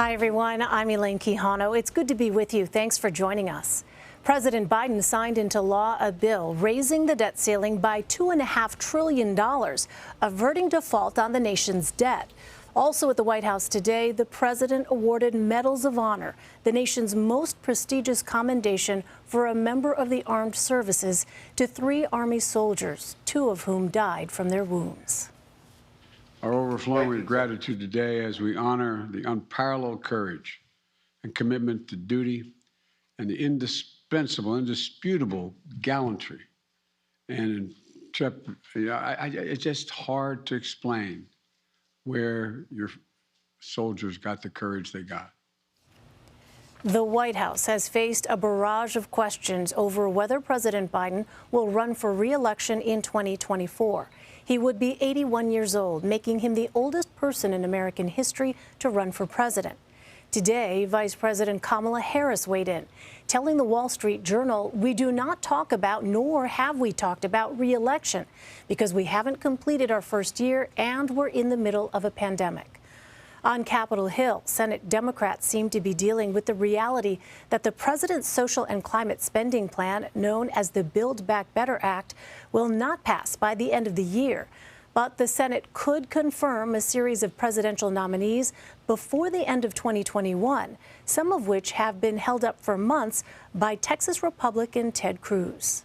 Hi, everyone. I'm Elaine Quijano. It's good to be with you. Thanks for joining us. President Biden signed into law a bill raising the debt ceiling by $2.5 trillion, averting default on the nation's debt. Also at the White House today, the president awarded Medals of Honor, the nation's most prestigious commendation for a member of the armed services, to 3 Army soldiers, 2 of whom died from their wounds. Our overflowing gratitude today as we honor the unparalleled courage and commitment to duty and the indispensable, indisputable gallantry and it's just hard to explain where your soldiers got the courage they got. The White House has faced a barrage of questions over whether President Biden will run for re-election in 2024. He would be 81 years old, making him the oldest person in American history to run for president. Today, Vice President Kamala Harris weighed in, telling the Wall Street Journal, "We do not talk about, nor have we talked about, re-election because we haven't completed our first year and we're in the middle of a pandemic." On Capitol Hill, Senate Democrats seem to be dealing with the reality that the president's social and climate spending plan, known as the Build Back Better Act, will not pass by the end of the year. But the Senate could confirm a series of presidential nominees before the end of 2021, some of which have been held up for months by Texas Republican Ted Cruz.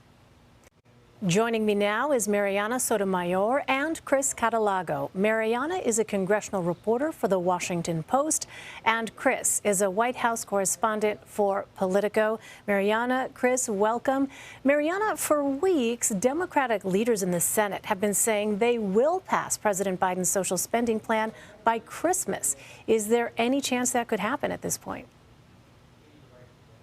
Joining me now is Marianna Sotomayor and Chris Cadelago. Marianna is a congressional reporter for The Washington Post, and Chris is a White House correspondent for Politico. Marianna, Chris, welcome. Marianna, for weeks, Democratic leaders in the Senate have been saying they will pass President Biden's social spending plan by Christmas. Is there any chance that could happen at this point?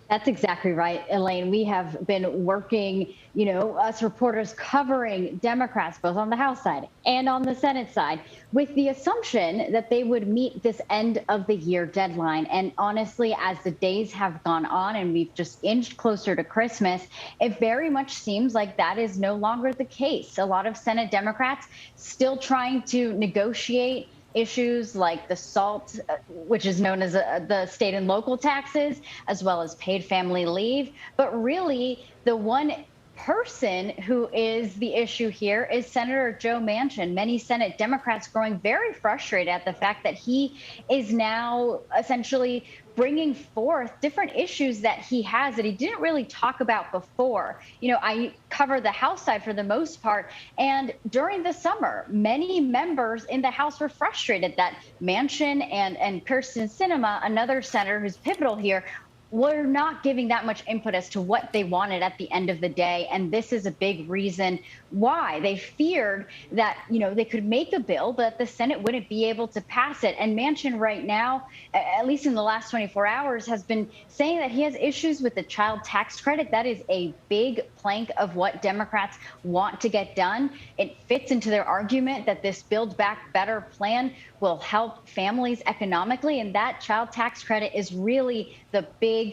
That's exactly right, Elaine. We have been working, us reporters covering Democrats, both on the House side and on the Senate side, with the assumption that they would meet this end of the year deadline. And honestly, as the days have gone on and we've just inched closer to Christmas, it very much seems like that is no longer the case. A lot of Senate Democrats still trying to negotiate issues like the SALT, which is known as the state and local taxes, as well as paid family leave. But really, the one person who is the issue here is Senator Joe Manchin. Many Senate Democrats growing very frustrated at the fact that he is now essentially bringing forth different issues that he has that he didn't really talk about before. I cover the House side for the most part, and during the summer, many members in the House were frustrated that Manchin and Kirsten Sinema, another senator who's pivotal here, were not giving that much input as to what they wanted at the end of the day. And this is a big reason why they feared that, they could make a bill, but the Senate wouldn't be able to pass it. And Manchin right now, at least in the last 24 hours, has been saying that he has issues with the child tax credit. That is a big plank of what Democrats want to get done. It fits into their argument that this Build Back Better plan will help families economically. And that child tax credit is really the big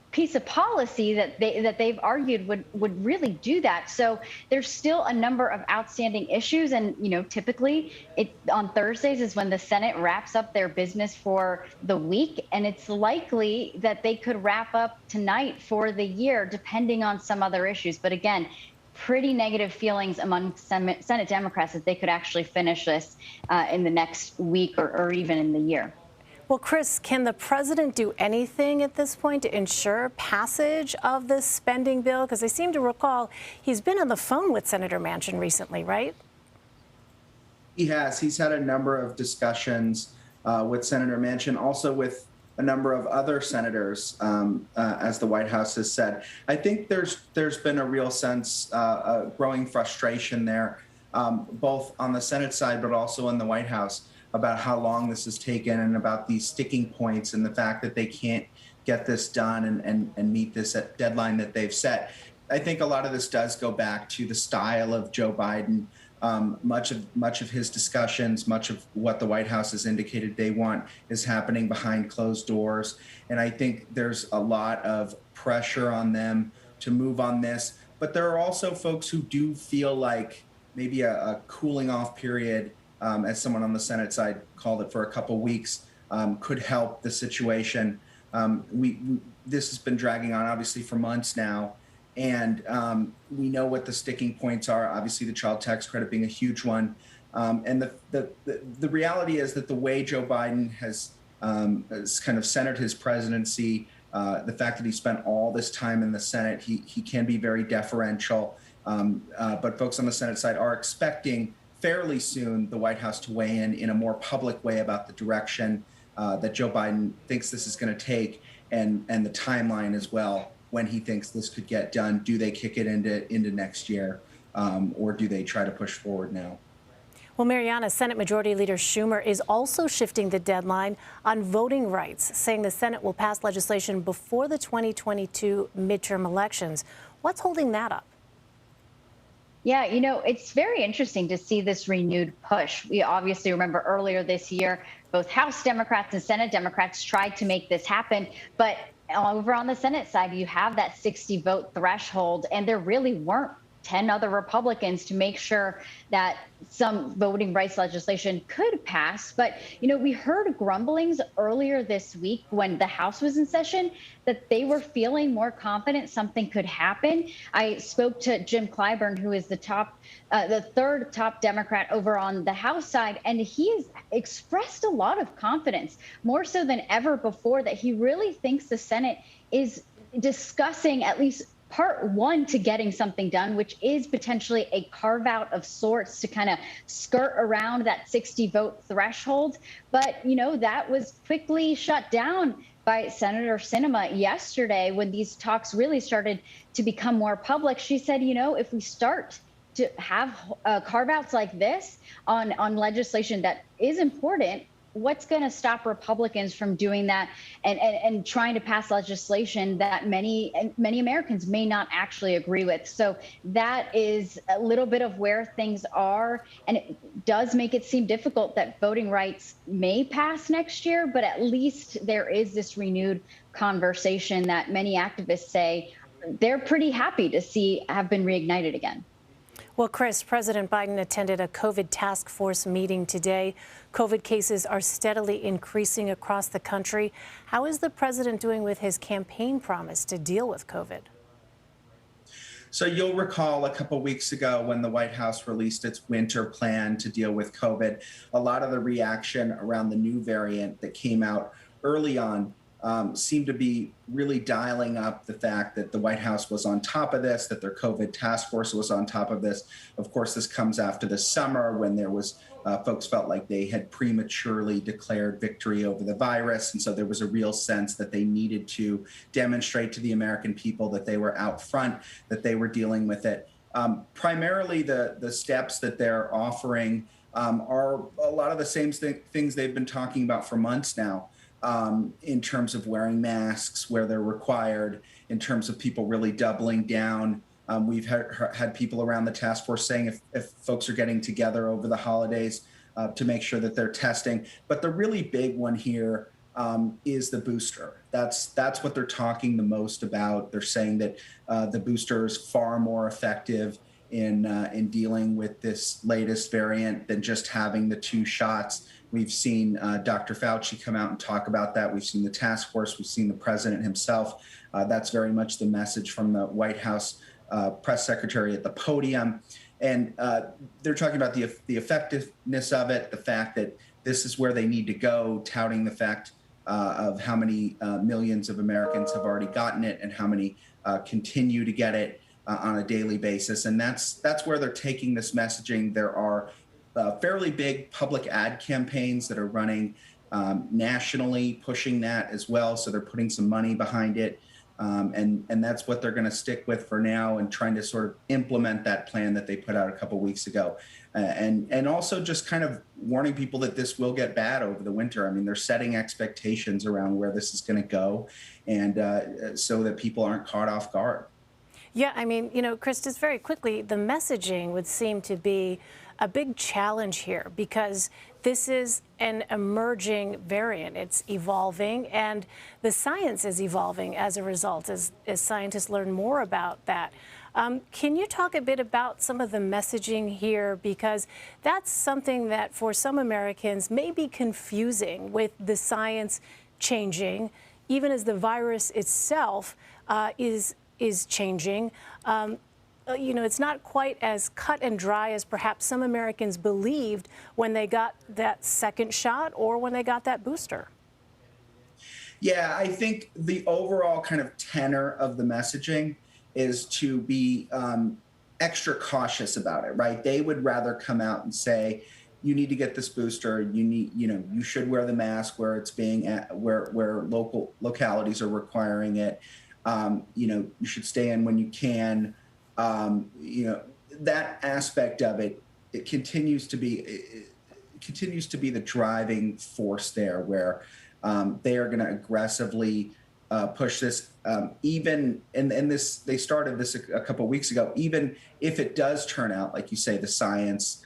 piece of policy that they've argued would really do that. So there's still a number of outstanding issues, and typically on Thursdays is when the Senate wraps up their business for the week, and it's likely that they could wrap up tonight for the year, depending on some other issues. But again, pretty negative feelings among Senate Democrats that they could actually finish this in the next week or even in the year. Well, Chris, can the president do anything at this point to ensure passage of this spending bill? Because I seem to recall he's been on the phone with Senator Manchin recently, right? He has. He's had a number of discussions with Senator Manchin, also with a number of other senators, as the White House has said. I think there's been a real sense, growing frustration there, both on the Senate side, but also in the White House, about how long this has taken and about these sticking points and the fact that they can't get this done and meet this deadline that they've set. I think a lot of this does go back to the style of Joe Biden. Much of his discussions, much of what the White House has indicated they want is happening behind closed doors. And I think there's a lot of pressure on them to move on this. But there are also folks who do feel like maybe a cooling off period, as someone on the Senate side called it, for a couple weeks, could help the situation. This has been dragging on, obviously, for months now. And we know what the sticking points are, obviously the child tax credit being a huge one. And the reality is that the way Joe Biden has kind of centered his presidency, the fact that he spent all this time in the Senate, he can be very deferential. But folks on the Senate side are expecting fairly soon the White House to weigh in a more public way about the direction that Joe Biden thinks this is going to take, and the timeline as well, when he thinks this could get done. Do they kick it into next year, or do they try to push forward now? Well, Marianna, Senate Majority Leader Schumer is also shifting the deadline on voting rights, saying the Senate will pass legislation before the 2022 midterm elections. What's holding that up? Yeah, it's very interesting to see this renewed push. We obviously remember earlier this year, both House Democrats and Senate Democrats tried to make this happen. But over on the Senate side, you have that 60 vote threshold, and there really weren't 10 other Republicans to make sure that some voting rights legislation could pass. But, we heard grumblings earlier this week when the House was in session that they were feeling more confident something could happen. I spoke to Jim Clyburn, who is the third top Democrat over on the House side, and he has expressed a lot of confidence, more so than ever before, that he really thinks the Senate is discussing at least part one to getting something done, which is potentially a carve out of sorts to kind of skirt around that 60 vote threshold. But, that was quickly shut down by Senator Sinema yesterday when these talks really started to become more public. She said, if we start to have carve outs like this on legislation that is important, what's going to stop Republicans from doing that and trying to pass legislation that many Americans may not actually agree with? So that is a little bit of where things are. And it does make it seem difficult that voting rights may pass next year, but at least there is this renewed conversation that many activists say they're pretty happy to see have been reignited again. Well, Chris, President Biden attended a COVID task force meeting today. COVID cases are steadily increasing across the country. How is the president doing with his campaign promise to deal with COVID? So you'll recall a couple weeks ago when the White House released its winter plan to deal with COVID, a lot of the reaction around the new variant that came out early on seemed to be really dialing up the fact that the White House was on top of this, that their COVID task force was on top of this. Of course, this comes after the summer when there was folks felt like they had prematurely declared victory over the virus. And so there was a real sense that they needed to demonstrate to the American people that they were out front, that they were dealing with it. Primarily, the steps that they're offering are a lot of the same things they've been talking about for months now. In terms of wearing masks where they're required, in terms of people really doubling down. We've had people around the task force saying if folks are getting together over the holidays to make sure that they're testing. But the really big one here is the booster. That's what they're talking the most about. They're saying that the booster is far more effective in dealing with this latest variant than just having the 2 shots. We've seen Dr. Fauci come out and talk about that. We've seen the task force. We've seen the president himself. That's very much the message from the White House press secretary at the podium. And they're talking about the effectiveness of it, the fact that this is where they need to go, touting the fact of how many millions of Americans have already gotten it and how many continue to get it on a daily basis. And that's where they're taking this messaging. There are fairly big public ad campaigns that are running nationally, pushing that as well. So they're putting some money behind it. And that's what they're going to stick with for now, and trying to sort of implement that plan that they put out a couple weeks ago. And also just kind of warning people that this will get bad over the winter. I mean, they're setting expectations around where this is going to go, and so that people aren't caught off guard. Yeah, I mean, Chris, just very quickly, the messaging would seem to be a big challenge here because this is an emerging variant. It's evolving, and the science is evolving as a result, as scientists learn more about that. Can you talk a bit about some of the messaging here? Because that's something that for some Americans may be confusing, with the science changing, even as the virus itself is changing. It's not quite as cut and dry as perhaps some Americans believed when they got that second shot or when they got that booster. Yeah, I think the overall kind of tenor of the messaging is to be extra cautious about it, right? They would rather come out and say, you need to get this booster. You should wear the mask where it's being where local localities are requiring it. You should stay in when you can. That aspect of it, it continues to be the driving force there, where they are going to aggressively push this. Even and this, they started this a couple of weeks ago. Even if it does turn out, like you say, the science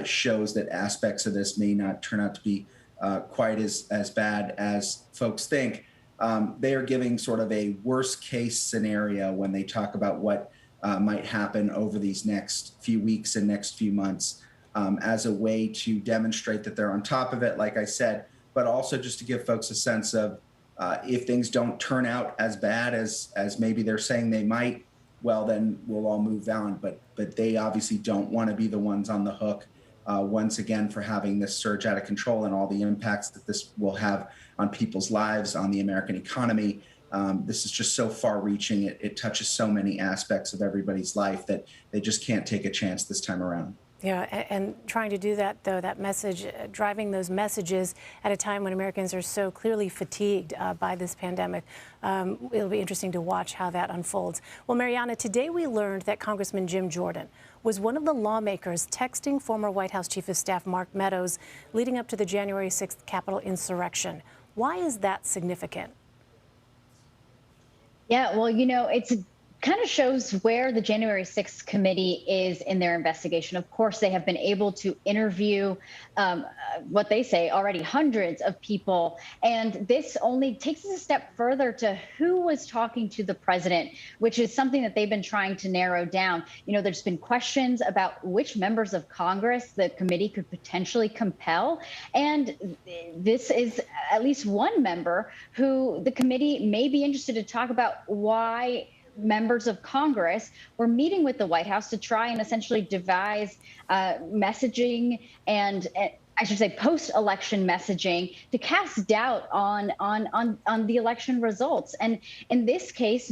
shows that aspects of this may not turn out to be quite as bad as folks think. They are giving sort of a worst case scenario when they talk about what might happen over these next few weeks and next few months, as a way to demonstrate that they're on top of it, like I said, but also just to give folks a sense of if things don't turn out as bad as maybe they're saying they might, well, then we'll all move on. But they obviously don't want to be the ones on the hook once again for having this surge out of control and all the impacts that this will have on people's lives, on the American economy. This is just so far-reaching. It touches so many aspects of everybody's life that they just can't take a chance this time around. Yeah, and trying to do that, though, that message, driving those messages at a time when Americans are so clearly fatigued by this pandemic. It'll be interesting to watch how that unfolds. Well, Marianna, today we learned that Congressman Jim Jordan was one of the lawmakers texting former White House Chief of Staff Mark Meadows leading up to the January 6th Capitol insurrection. Why is that significant? Yeah, well, it's kind of shows where the January 6th committee is in their investigation. Of course, they have been able to interview what they say already hundreds of people. And this only takes us a step further to who was talking to the president, which is something that they've been trying to narrow down. There's been questions about which members of Congress the committee could potentially compel. And this is at least one member who the committee may be interested to talk about why members of Congress were meeting with the White House to try and essentially devise messaging and I should say post-election messaging to cast doubt on the election results. And in this case,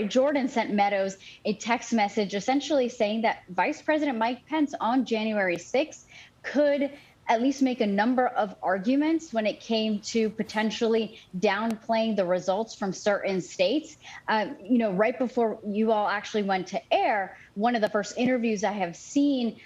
Jordan sent Meadows a text message essentially saying that Vice President Mike Pence on January 6th could at least make a number of arguments when it came to potentially downplaying the results from certain states. Right before you all actually went to air, one of the first interviews I have seen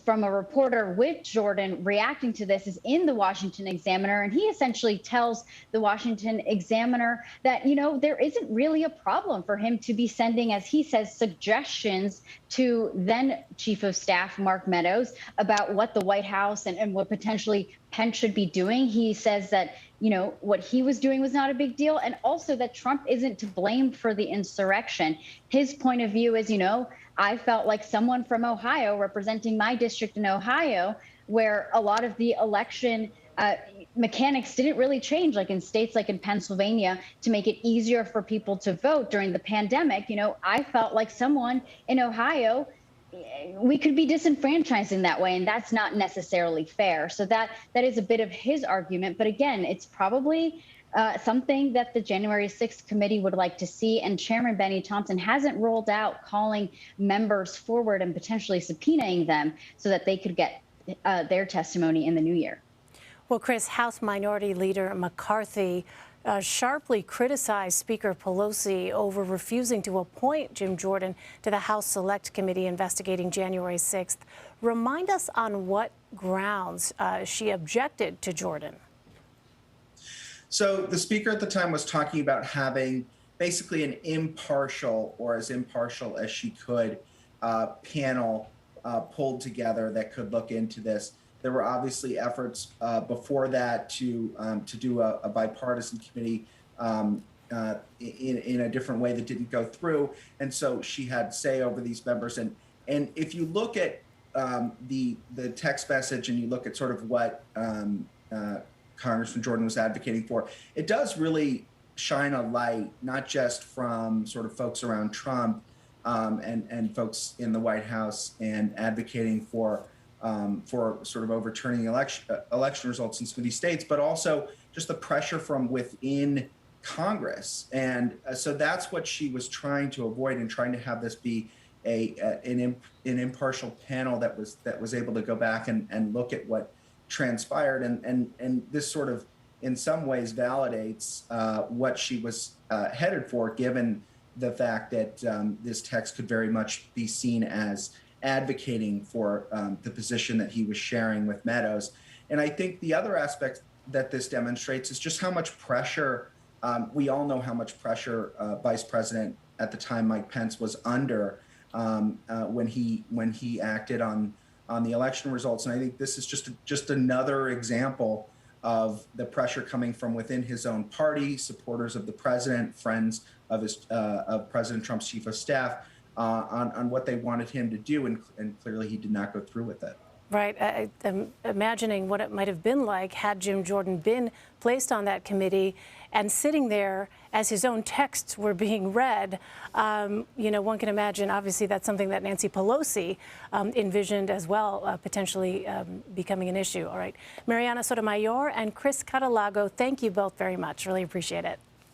from a reporter with Jordan reacting to this is in the Washington Examiner. And he essentially tells the Washington Examiner that, there isn't really a problem for him to be sending, as he says, suggestions to then Chief of Staff Mark Meadows about what the White House and what potentially Pence should be doing. He says that, what he was doing was not a big deal. And also that Trump isn't to blame for the insurrection. His point of view is, I felt like someone from Ohio representing my district in Ohio, where a lot of the election mechanics didn't really change, like in states like in Pennsylvania, to make it easier for people to vote during the pandemic. I felt like someone in Ohio, we could be disenfranchised in that way, and that's not necessarily fair. So that is a bit of his argument. But again, it's probably something that the January 6th committee would like to see. And Chairman Benny Thompson hasn't ruled out calling members forward and potentially subpoenaing them so that they could get their testimony in the new year. Well, Chris, House Minority Leader McCarthy sharply criticized Speaker Pelosi over refusing to appoint Jim Jordan to the House Select Committee investigating January 6th. Remind us on what grounds she objected to Jordan. So the speaker at the time was talking about having basically an impartial, or as impartial as she could, panel pulled together that could look into this. There were obviously efforts before that to do a bipartisan committee in a different way that didn't go through, and so she had say over these members. And if you look at the text message and you look at sort of what Congressman Jordan was advocating for, it does really shine a light, not just from sort of folks around Trump and folks in the White House and advocating for sort of overturning election results in some of these states, but also just the pressure from within Congress. And so that's what she was trying to avoid, and trying to have this be an impartial panel that was able to go back and look at what transpired. And this sort of, in some ways, validates what she was headed for, given the fact that this text could very much be seen as advocating for the position that he was sharing with Meadows. And I think the other aspect that this demonstrates is just how much pressure, we all know how much pressure Vice President at the time, Mike Pence, was under when he acted on the election results. And I think this is just another example of the pressure coming from within his own party, supporters of the president, friends of President Trump's chief of staff, on what they wanted him to do, and clearly he did not go through with it. Right. I'm imagining what it might have been like had Jim Jordan been placed on that committee and sitting there as his own texts were being read. You know, one can imagine, obviously, that's something that Nancy Pelosi envisioned as well, potentially becoming an issue. All right. Marianna Sotomayor and Chris Cadelago, thank you both very much. Really appreciate it.